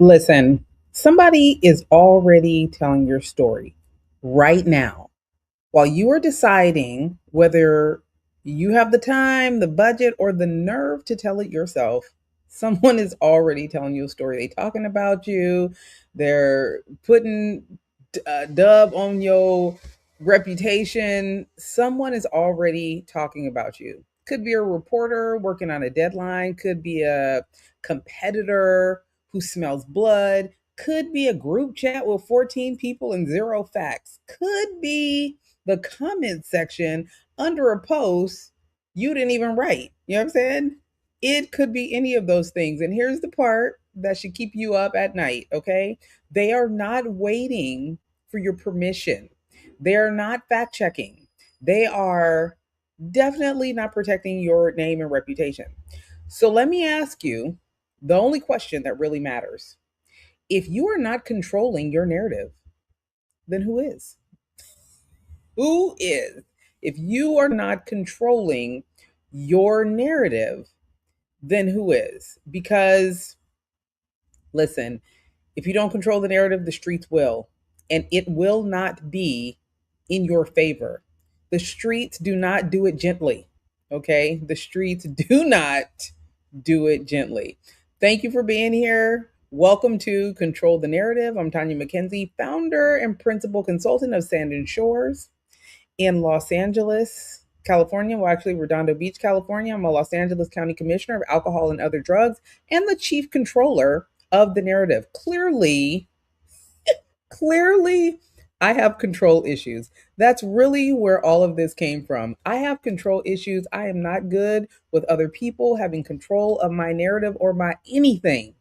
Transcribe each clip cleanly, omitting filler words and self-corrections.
Listen, somebody is already telling your story right now while you are deciding whether you have the time, the budget, or the nerve to tell it yourself. Someone is already telling you a story. They talking about you. They're putting dub on your reputation. Someone is already talking about you. Could be a reporter working on a deadline, could be a competitor who smells blood, could be a group chat with 14 people and zero facts, could be the comment section under a post you didn't even write. You know what I'm saying? It could be any of those things. And here's the part that should keep you up at night, okay? They are not waiting for your permission. They are not fact checking. They are definitely not protecting your name and reputation. So let me ask you the only question that really matters. If you are not controlling your narrative, then who is? Who is? If you are not controlling your narrative, then who is? Because, listen, if you don't control the narrative, the streets will. And it will not be in your favor. The streets do not do it gently. Okay? The streets do not do it gently. Thank you for being here. Welcome to Control the Narrative. I'm Tonya McKenzie, founder and principal consultant of Sand and Shores in Los Angeles, California. Well, actually, Redondo Beach, California. I'm a Los Angeles County Commissioner of Alcohol and Other Drugs and the Chief CTRLer of the Narrative. Clearly, I have control issues. That's really where all of this came from. I have control issues. I am not good with other people having control of my narrative or my anything.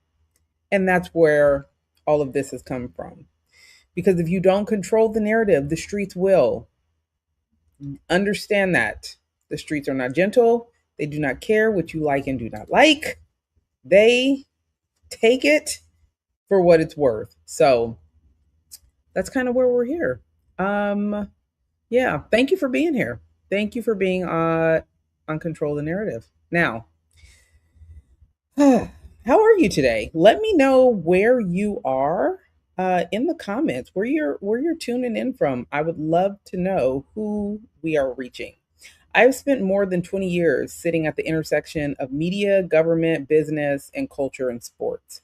And that's where all of this has come from. Because if you don't control the narrative, the streets will. Understand that the streets are not gentle. They do not care what you like and do not like. They take it for what it's worth. So that's kind of where we're here. Yeah, thank you for being here. Thank you for being on Control the Narrative. Now, how are you today? Let me know where you are in the comments, where you're tuning in from. I would love to know who we are reaching. I've spent more than 20 years sitting at the intersection of media, government, business, and culture and sports.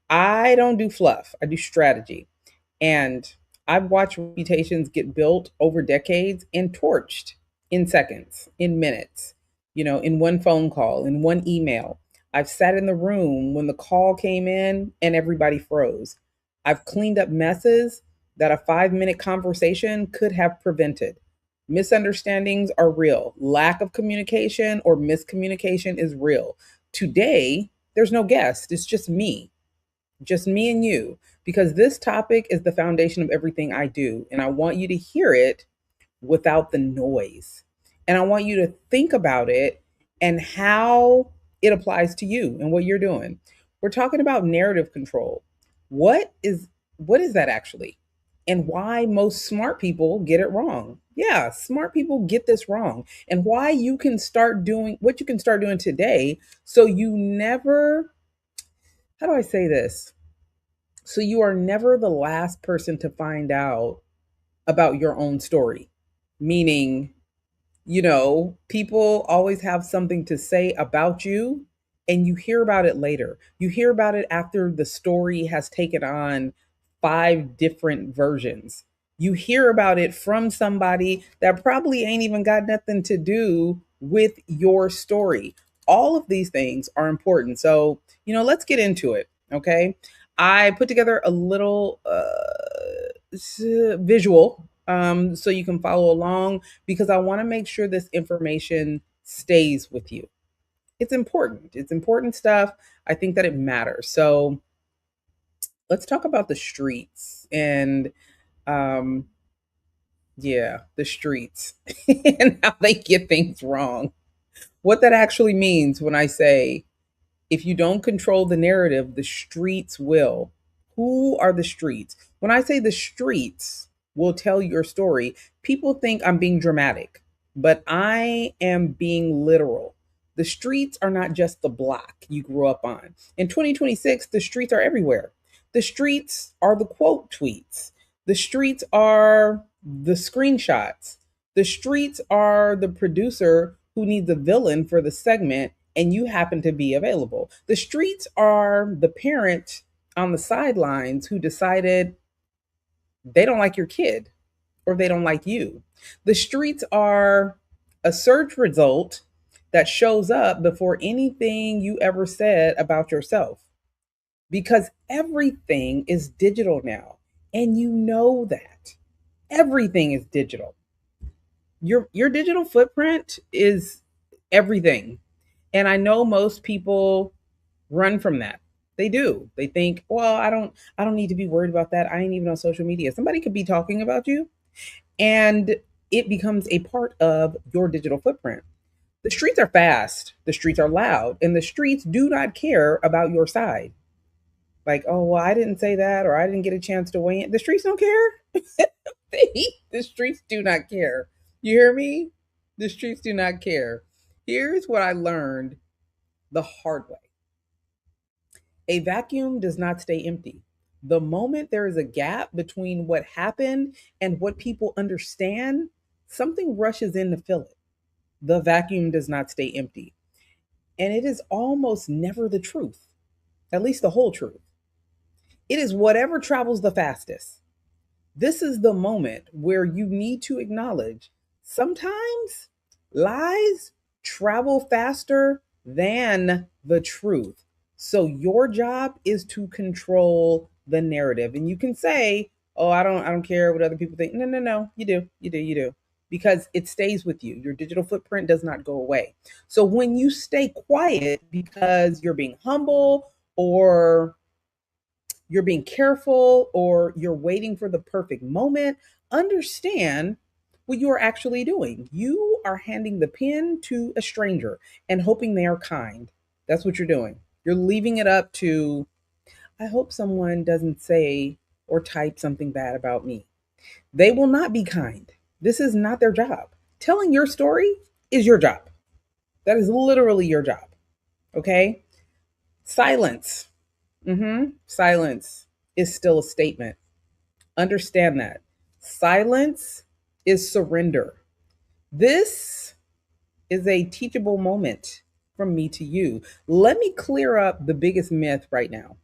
I don't do fluff, I do strategy. And I've watched reputations get built over decades and torched in seconds, in minutes, in one phone call, in one email. I've sat in the room when the call came in and everybody froze. I've cleaned up messes that a 5-minute conversation could have prevented. Misunderstandings are real. Lack of communication or miscommunication is real. Today, there's no guest, it's just me and you, because this topic is the foundation of everything I do. And I want you to hear it without the noise. And I want you to think about it and how it applies to you and what you're doing. We're talking about narrative control. What is what is that actually? And why most smart people get it wrong. Yeah, smart people get this wrong. And why you can start doing what you can start doing today so you never, how do I say this? So you are never the last person to find out about your own story. Meaning, people always have something to say about you and you hear about it later. You hear about it after the story has taken on 5 different versions. You hear about it from somebody that probably ain't even got nothing to do with your story. All of these things are important. So, let's get into it. Okay. I put together a little visual so you can follow along because I want to make sure this information stays with you. It's important. It's important stuff. I think that it matters. So let's talk about the streets and um, yeah, the streets and how they get things wrong. What that actually means when I say if you don't control the narrative, the streets will. Who are the streets? When I say the streets will tell your story, people think I'm being dramatic, but I am being literal. The streets are not just the block you grew up on. In 2026, the streets are everywhere. The streets are the quote tweets. The streets are the screenshots. The streets are the producer who needs a villain for the segment and you happen to be available. The streets are the parent on the sidelines who decided they don't like your kid or they don't like you. The streets are a search result that shows up before anything you ever said about yourself because everything is digital now. And you know that everything is digital. Your digital footprint is everything. And I know most people run from that. They do. They think, well, I don't need to be worried about that. I ain't even on social media. Somebody could be talking about you and it becomes a part of your digital footprint. The streets are fast, the streets are loud, and the streets do not care about your side. Like, oh, well, I didn't say that, or I didn't get a chance to weigh in. The streets don't care. The streets do not care. You hear me? The streets do not care. Here's what I learned the hard way: a vacuum does not stay empty. The moment there is a gap between what happened and what people understand, something rushes in to fill it. The vacuum does not stay empty. And it is almost never the truth, at least the whole truth. It is whatever travels the fastest. This is the moment where you need to acknowledge sometimes lies travel faster than the truth. So your job is to control the narrative. And you can say, "Oh, I don't care what other people think." No, no, no. You do. You do. You do. Because it stays with you. Your digital footprint does not go away. So when you stay quiet because you're being humble or you're being careful or you're waiting for the perfect moment, understand what you are actually doing. You are handing the pen to a stranger and hoping they are kind. That's what you're doing. You're leaving it up to, I hope someone doesn't say or type something bad about me. They will not be kind. This is not their job. Telling your story is your job. That is literally your job. Okay? Silence. Silence is still a statement. Understand that. Silence is surrender. This is a teachable moment from me to you. Let me clear up the biggest myth right now.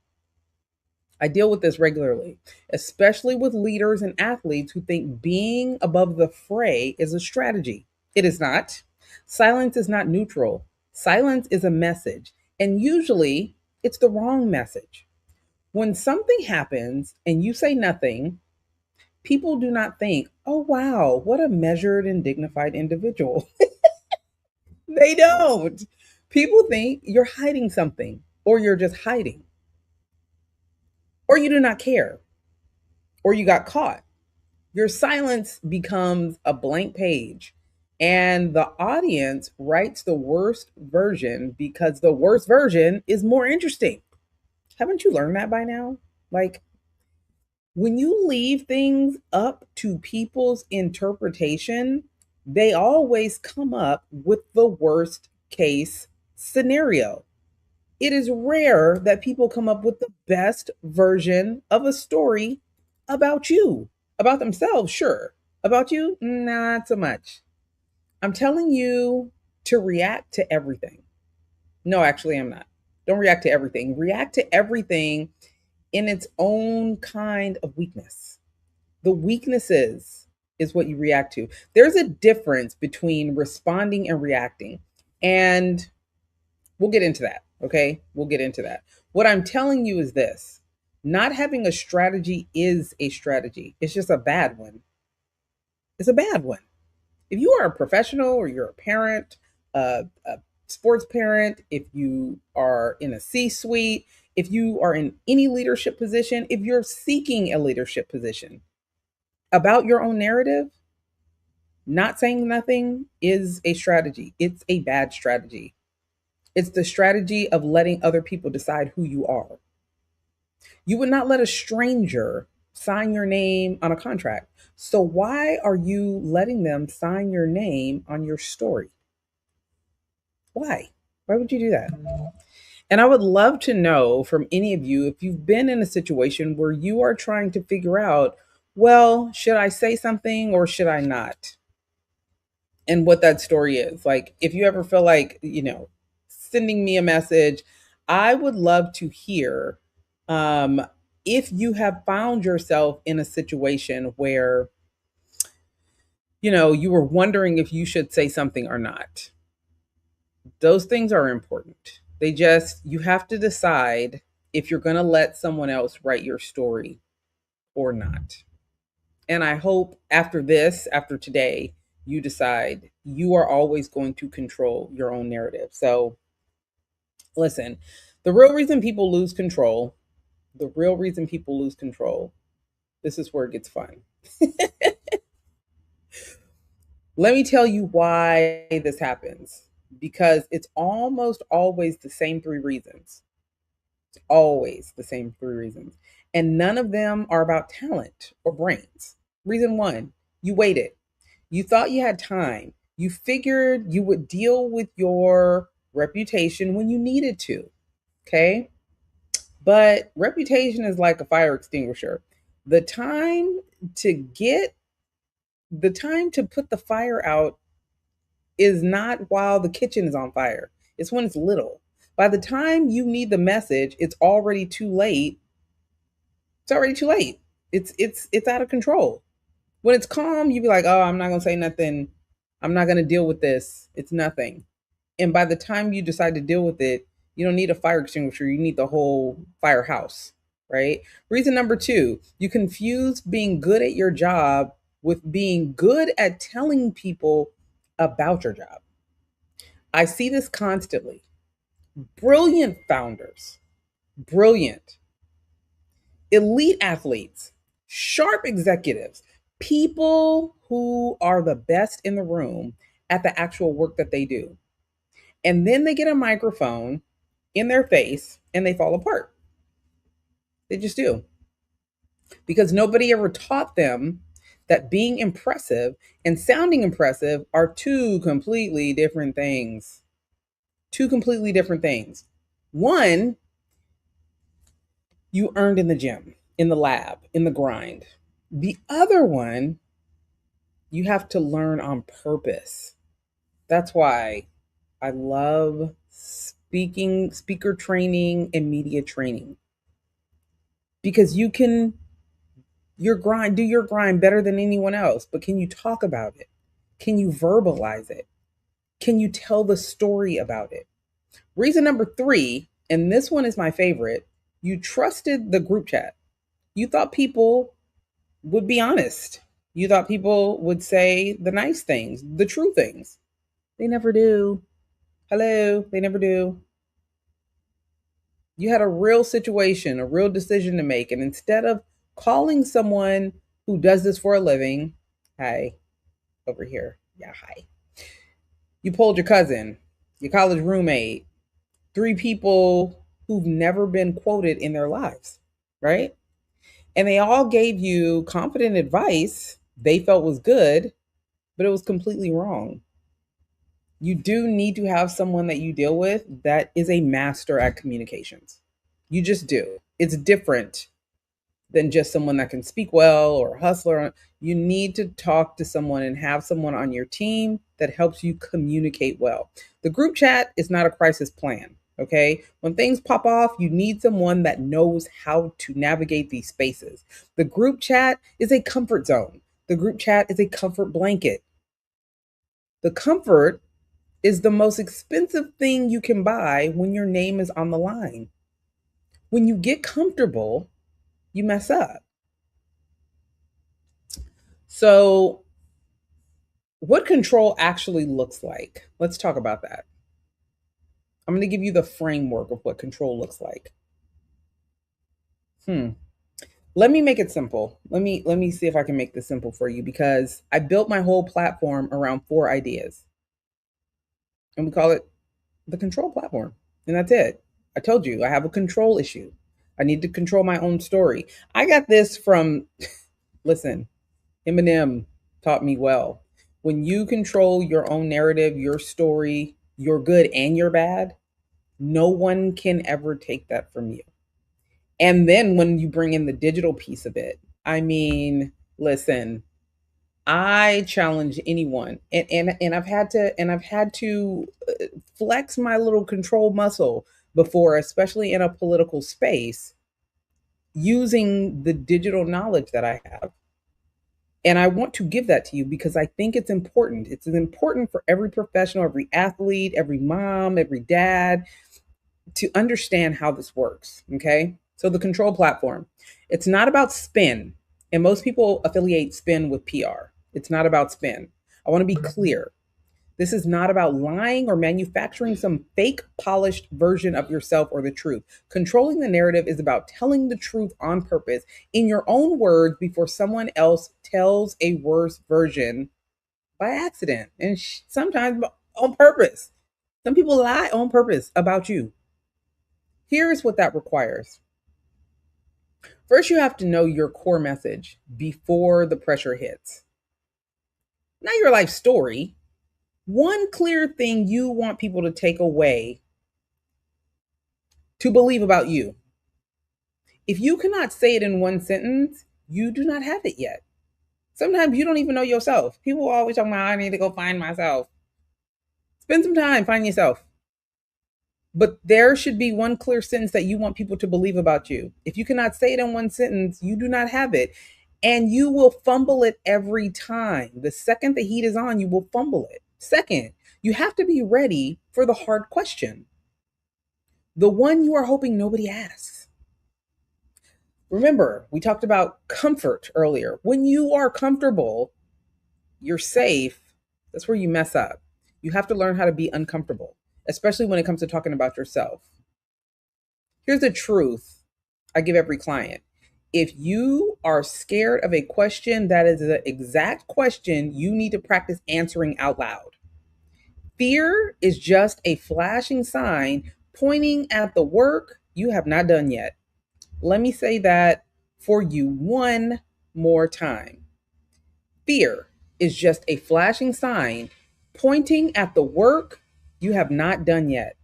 I deal with this regularly, especially with leaders and athletes who think being above the fray is a strategy. It is not. Silence is not neutral. Silence is a message, and usually it's the wrong message. When something happens and you say nothing, people do not think, oh, wow, what a measured and dignified individual. They don't. People think you're hiding something, or you're just hiding, or you do not care, or you got caught. Your silence becomes a blank page, and the audience writes the worst version because the worst version is more interesting. Haven't you learned that by now? Like, when you leave things up to people's interpretation, they always come up with the worst case scenario. It is rare that people come up with the best version of a story about you, about themselves, sure. About you, not so much. I'm telling you to react to everything. No, actually, I'm not. Don't react to everything. React to everything in its own kind of weakness. The weaknesses is what you react to. There's a difference between responding and reacting. And we'll get into that. Okay. We'll get into that. What I'm telling you is this: not having a strategy is a strategy. It's just a bad one. It's a bad one. If you are a professional or you're a parent, a sports parent, if you are in a C suite, if you are in any leadership position, if you're seeking a leadership position, about your own narrative, not saying nothing is a strategy. It's a bad strategy. It's the strategy of letting other people decide who you are. You would not let a stranger sign your name on a contract. So why are you letting them sign your name on your story? Why? Why would you do that? And I would love to know from any of you if you've been in a situation where you are trying to figure out, well, should I say something or should I not? And what that story is. Like, if you ever feel like, sending me a message, I would love to hear um, if you have found yourself in a situation where, you were wondering if you should say something or not. Those things are important. You have to decide if you're going to let someone else write your story or not. And I hope after today, you decide you are always going to control your own narrative. So, listen, the real reason people lose control, the real reason people lose control, this is where it gets fun. Let me tell you why this happens, because it's almost always the same three reasons. It's always the same three reasons. And none of them are about talent or brains. Reason one, you waited. You thought you had time. You figured you would deal with your reputation when you needed to. Okay. But reputation is like a fire extinguisher. The time to get the time to put the fire out is not while the kitchen is on fire. It's when it's little. By the time you need the message, it's already too late. It's already too late. It's out of control. When it's calm, you be like, "Oh, I'm not going to say nothing. I'm not going to deal with this. It's nothing." And by the time you decide to deal with it, you don't need a fire extinguisher. You need the whole firehouse, right? Reason number two, you confuse being good at your job with being good at telling people about your job. I see this constantly. Brilliant founders, brilliant, elite athletes, sharp executives, people who are the best in the room at the actual work that they do. And then they get a microphone in their face and they fall apart. They just do. Because nobody ever taught them that being impressive and sounding impressive are two completely different things. Two completely different things. One, you earned in the gym, in the lab, in the grind. The other one, you have to learn on purpose. That's why I love speaker training and media training. Because you can do your grind better than anyone else, but can you talk about it? Can you verbalize it? Can you tell the story about it? Reason number three, and this one is my favorite, you trusted the group chat. You thought people would be honest. You thought people would say the nice things, the true things. They never do. Hello, they never do. You had a real situation, a real decision to make. And instead of calling someone who does this for a living, hi, over here. Yeah, hi. You pulled your cousin, your college roommate, three people who've never been quoted in their lives, right? And they all gave you confident advice they felt was good, but it was completely wrong. You do need to have someone that you deal with that is a master at communications. You just do. It's different than just someone that can speak well or a hustler. You need to talk to someone and have someone on your team that helps you communicate well. The group chat is not a crisis plan. Okay. When things pop off, you need someone that knows how to navigate these spaces. The group chat is a comfort zone. The group chat is a comfort blanket. The comfort is the most expensive thing you can buy when your name is on the line. When you get comfortable, you mess up. So, what control actually looks like? Let's talk about that. I'm going to give you the framework of what control looks like. Let me make it simple. Let me see if I can make this simple for you, because I built my whole platform around 4 ideas. And we call it the control platform. And that's it. I told you I have a control issue. I need to control my own story. I got this from listen, Eminem taught me well. When you control your own narrative, your story, your good and your bad, No one can ever take that from you. And then when you bring in the digital piece of it, I mean, listen, I challenge anyone, and I've had to flex my little control muscle before, especially in a political space, using the digital knowledge that I have. And I want to give that to you because I think it's important. It's important for every professional, every athlete, every mom, every dad to understand how this works. Okay. So the control platform, it's not about spin. And most people affiliate spin with PR. It's not about spin. I want to be clear. This is not about lying or manufacturing some fake polished version of yourself or the truth. Controlling the narrative is about telling the truth on purpose in your own words before someone else tells a worse version by accident and sometimes on purpose. Some people lie on purpose about you. Here's what that requires. First, you have to know your core message before the pressure hits. Not your life story. One clear thing you want people to take away to believe about you. If you cannot say it in one sentence, you do not have it yet. Sometimes you don't even know yourself. People are always talking about, I need to go find myself. Spend some time, find yourself. But there should be one clear sentence that you want people to believe about you. If you cannot say it in one sentence, you do not have it. And you will fumble it every time. The second the heat is on, you will fumble it. Second, you have to be ready for the hard question, the one you are hoping nobody asks. Remember, we talked about comfort earlier. When you are comfortable, you're safe. That's where you mess up. You have to learn how to be uncomfortable, especially when it comes to talking about yourself. Here's the truth I give every client. If you are scared of a question, that is the exact question you need to practice answering out loud. Fear is just a flashing sign pointing at the work you have not done yet. Let me say that for you one more time. Fear is just a flashing sign pointing at the work you have not done yet.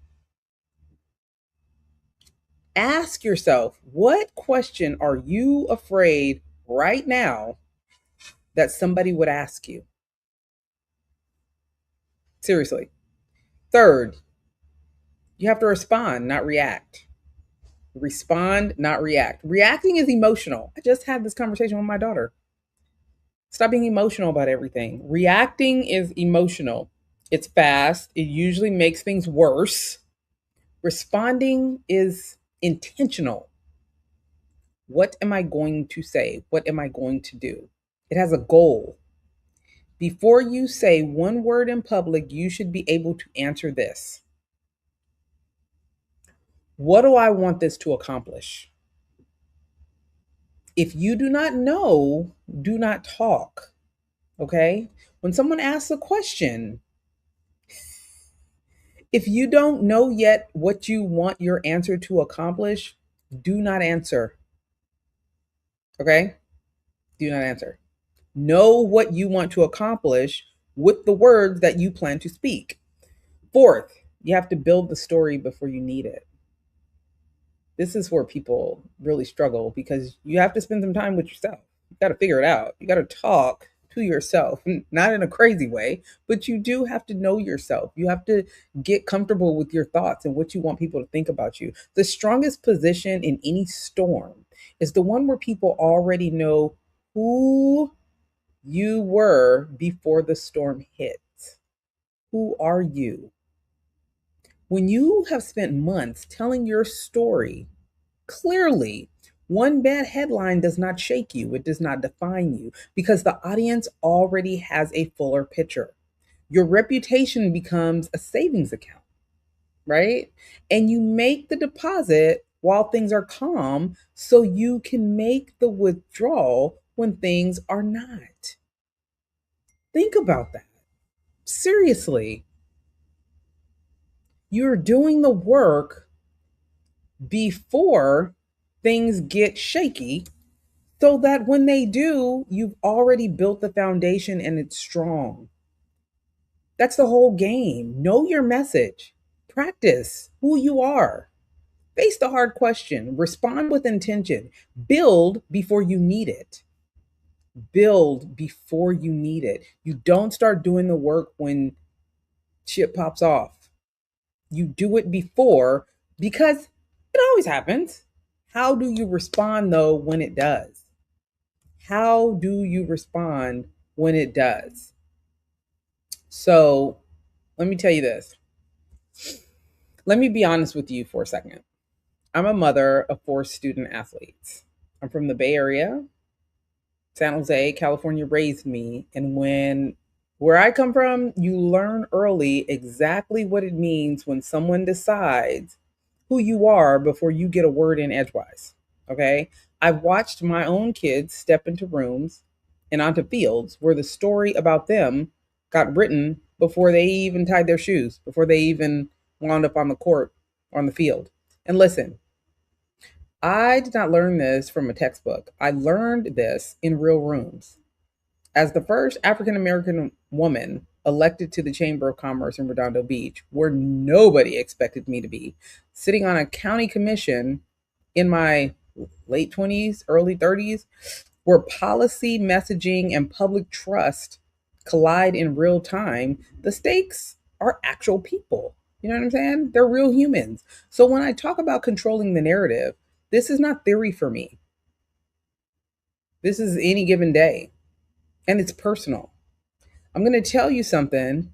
Ask yourself, what question are you afraid right now that somebody would ask you? Seriously. Third, you have to respond, not react. Respond, not react. Reacting is emotional. I just had this conversation with my daughter. Stop being emotional about everything. Reacting is emotional. It's fast. It usually makes things worse. Responding is intentional. What am I going to say? What am I going to do? It has a goal. Before you say one word in public, you should be able to answer this. What do I want this to accomplish? If you do not know, do not talk. Okay? When someone asks a question, if you don't know yet what you want your answer to accomplish, do not answer. Okay? Do not answer. Know what you want to accomplish with the words that you plan to speak. Fourth, you have to build the story before you need it. This is where people really struggle because you have to spend some time with yourself. You got to figure it out. You got to talk to yourself, not in a crazy way, but you do have to know yourself. You have to get comfortable with your thoughts and what you want people to think about you. The strongest position in any storm is the one where people already know who you were before the storm hits. Who are you? When you have spent months telling your story clearly, one bad headline does not shake you. It does not define you because the audience already has a fuller picture. Your reputation becomes a savings account, right? And you make the deposit while things are calm so you can make the withdrawal when things are not. Think about that. Seriously. You're doing the work before things get shaky so that when they do, you've already built the foundation and it's strong. That's the whole game. Know your message. Practice who you are. Face the hard question. Respond with intention. Build before you need it. Build before you need it. You don't start doing the work when shit pops off. You do it before because it always happens. How do you respond though when it does? How do you respond when it does? So let me tell you this. Let me be honest with you for a second. I'm a mother of 4 student athletes. I'm from the Bay Area. San Jose, California raised me. And where I come from, you learn early exactly what it means when someone decides who you are before you get a word in edgewise. Okay. I've watched my own kids step into rooms and onto fields where the story about them got written before they even tied their shoes, before they even wound up on the court, on the field. And listen, I did not learn this from a textbook. I learned this in real rooms. As the first African American woman elected to the Chamber of Commerce in Redondo Beach, where nobody expected me to be, sitting on a county commission in my late 20s, early 30s, where policy, messaging, and public trust collide in real time, the stakes are actual people. You know what I'm saying? They're real humans. So when I talk about controlling the narrative, this is not theory for me. This is any given day, and it's personal. I'm going to tell you something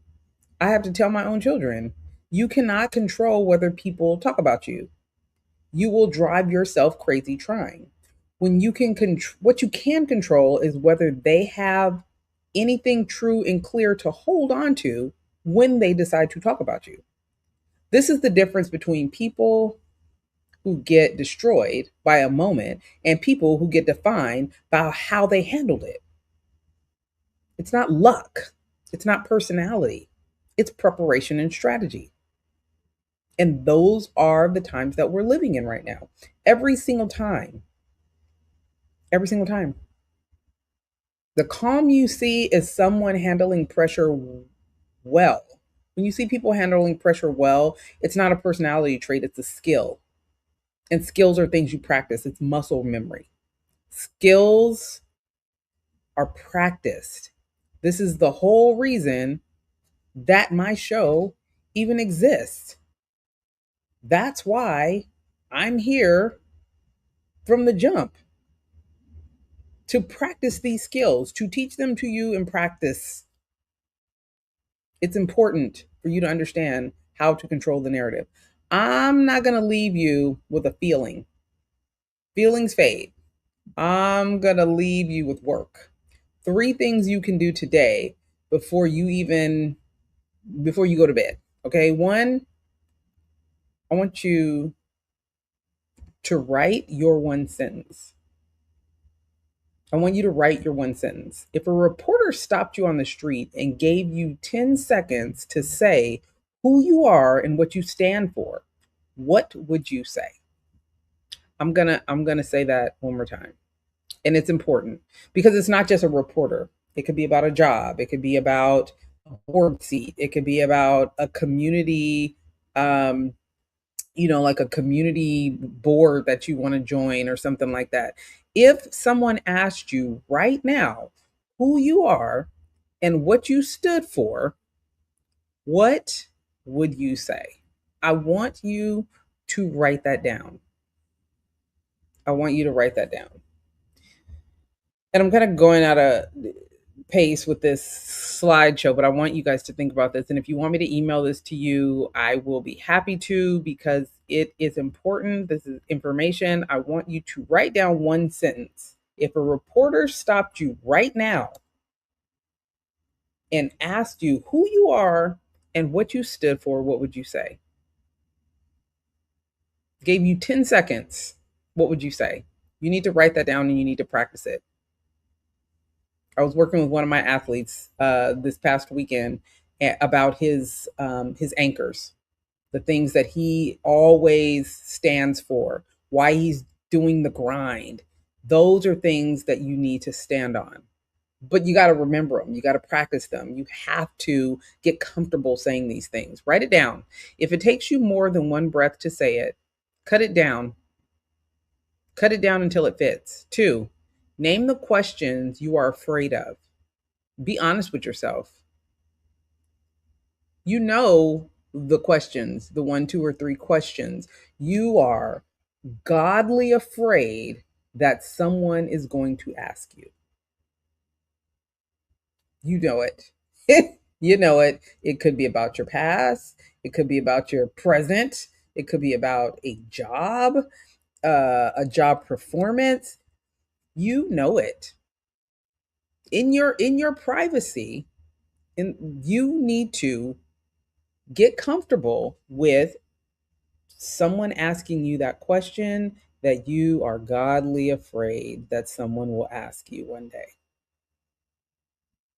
I have to tell my own children. You cannot control whether people talk about you. You will drive yourself crazy trying. When you can what you can control is whether they have anything true and clear to hold on to when they decide to talk about you. This is the difference between people who get destroyed by a moment and people who get defined by how they handled it. It's not luck. It's not personality. It's preparation and strategy. And those are the times that we're living in right now. Every single time. Every single time. The calm you see is someone handling pressure well. When you see people handling pressure well, it's not a personality trait, it's a skill. And skills are things you practice, it's muscle memory. Skills are practiced. This is the whole reason that my show even exists. That's why I'm here from the jump, to practice these skills, to teach them to you in practice. It's important for you to understand how to control the narrative. I'm not going to leave you with a feeling. Feelings fade. I'm going to leave you with work. 3 things you can do today before you go to bed. Okay. 1, I want you to write your 1 sentence. I want you to write your 1 sentence. If a reporter stopped you on the street and gave you 10 seconds to say who you are and what you stand for, what would you say? I'm gonna say that one more time. And it's important because it's not just a reporter. It could be about a job. It could be about a board seat. It could be about a community, like a community board that you want to join or something like that. If someone asked you right now who you are and what you stood for, what would you say? I want you to write that down. I want you to write that down. And I'm kind of going out of pace with this slideshow, but I want you guys to think about this. And if you want me to email this to you, I will be happy to, because it is important. This is information. I want you to write down 1 sentence. If a reporter stopped you right now and asked you who you are and what you stood for, what would you say? Gave you 10 seconds, what would you say? You need to write that down and you need to practice it. I was working with one of my athletes this past weekend about his anchors, the things that he always stands for, why he's doing the grind. Those are things that you need to stand on. But you got to remember them. You got to practice them. You have to get comfortable saying these things. Write it down. If it takes you more than one breath to say it, cut it down. Cut it down until it fits. Two, name the questions you are afraid of. Be honest with yourself. You know the questions, the one, two, or three questions. You are godly afraid that someone is going to ask you. You know it. You know it. It could be about your past. It could be about your present. It could be about a job performance. You know it. In your privacy, and you need to get comfortable with someone asking you that question that you are godly afraid that someone will ask you one day,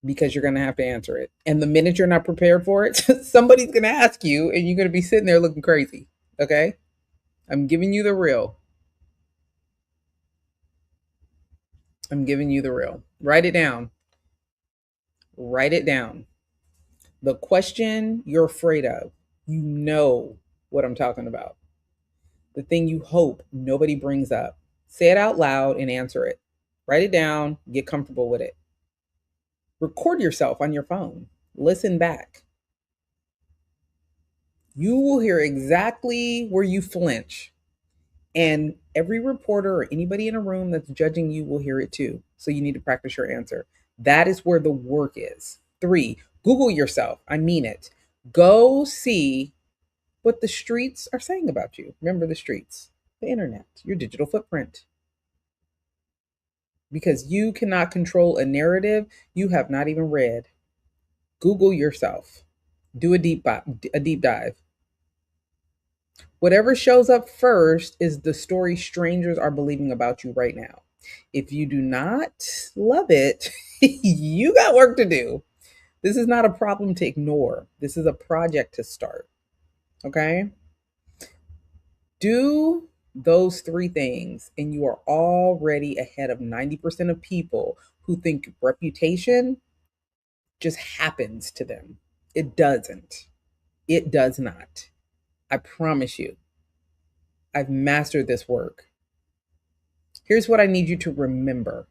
because you're going to have to answer it. And the minute you're not prepared for it, somebody's going to ask you and you're going to be sitting there looking crazy. Okay? I'm giving you the real. I'm giving you the real. Write it down. Write it down. The question you're afraid of, you know what I'm talking about. The thing you hope nobody brings up. Say it out loud and answer it. Write it down, get comfortable with it. Record yourself on your phone. Listen back. You will hear exactly where you flinch. And every reporter or anybody in a room that's judging you will hear it too. So you need to practice your answer. That is where the work is. Three, Google yourself. I mean it. Go see what the streets are saying about you. Remember the streets, the internet, your digital footprint. Because you cannot control a narrative you have not even read. Google yourself. Do a deep dive. Whatever shows up first is the story strangers are believing about you right now. If you do not love it, you got work to do. This is not a problem to ignore. This is a project to start. Okay? Do those three things, and you are already ahead of 90% of people who think reputation just happens to them. It doesn't. It does not. I promise you. I've mastered this work. Here's what I need you to remember.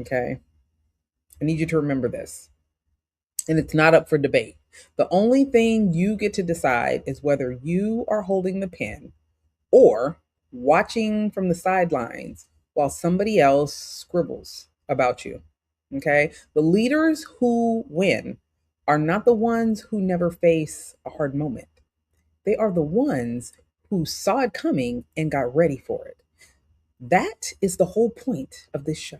Okay? I need you to remember this. And it's not up for debate. The only thing you get to decide is whether you are holding the pen or watching from the sidelines while somebody else scribbles about you. Okay? The leaders who win are not the ones who never face a hard moment. They are the ones who saw it coming and got ready for it. That is the whole point of this show.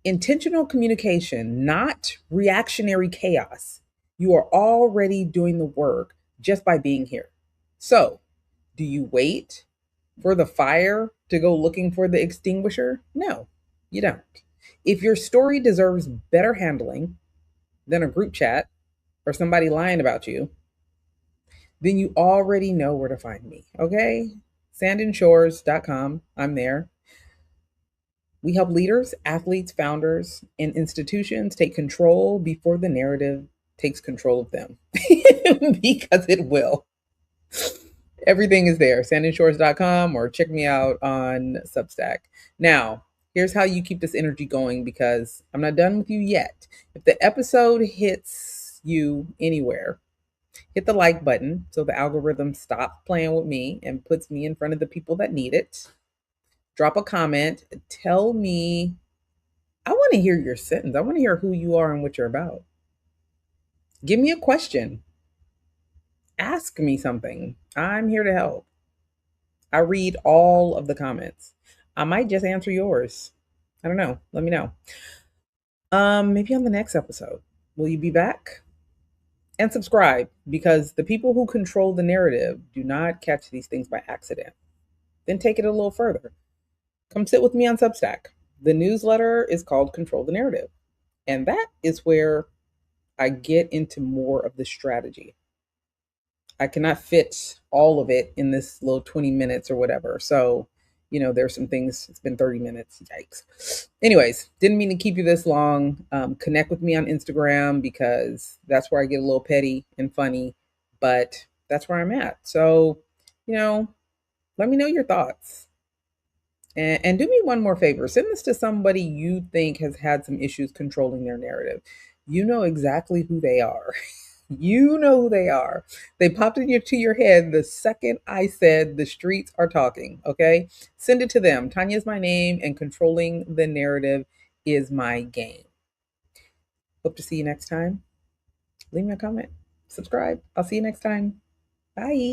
Intentional communication, not reactionary chaos. You are already doing the work just by being here. So, do you wait for the fire to go looking for the extinguisher? No, you don't. If your story deserves better handling than a group chat or somebody lying about you, then you already know where to find me. Okay? sandandshores.com. I'm there. We help leaders, athletes, founders, and institutions take control before the narrative takes control of them. Because it will. Everything is there, sandandshores.com, or check me out on Substack. Now, here's how you keep this energy going, because I'm not done with you yet. If the episode hits you anywhere, hit the like button so the algorithm stops playing with me and puts me in front of the people that need it. Drop a comment. Tell me, I want to hear your sentence. I want to hear who you are and what you're about. Give me a question. Ask me something. I'm here to help. I read all of the comments. I might just answer yours. I don't know. Let me know. Maybe on the next episode. Will you be back? And subscribe, because the people who control the narrative do not catch these things by accident. Then take it a little further. Come sit with me on Substack. The newsletter is called Control the Narrative. And that is where I get into more of the strategy. I cannot fit all of it in this little 20 minutes or whatever. So there's some things. It's been 30 minutes. Yikes. Anyways, didn't mean to keep you this long. Connect with me on Instagram because that's where I get a little petty and funny, but that's where I'm at. So, let me know your thoughts. And do me one more favor, send this to somebody you think has had some issues controlling their narrative. You know exactly who they are. You know who they are. They popped into your head the second I said the streets are talking. Okay. Send it to them. Tonya is my name, and controlling the narrative is my game. Hope to see you next time. Leave me a comment. Subscribe. I'll see you next time. Bye.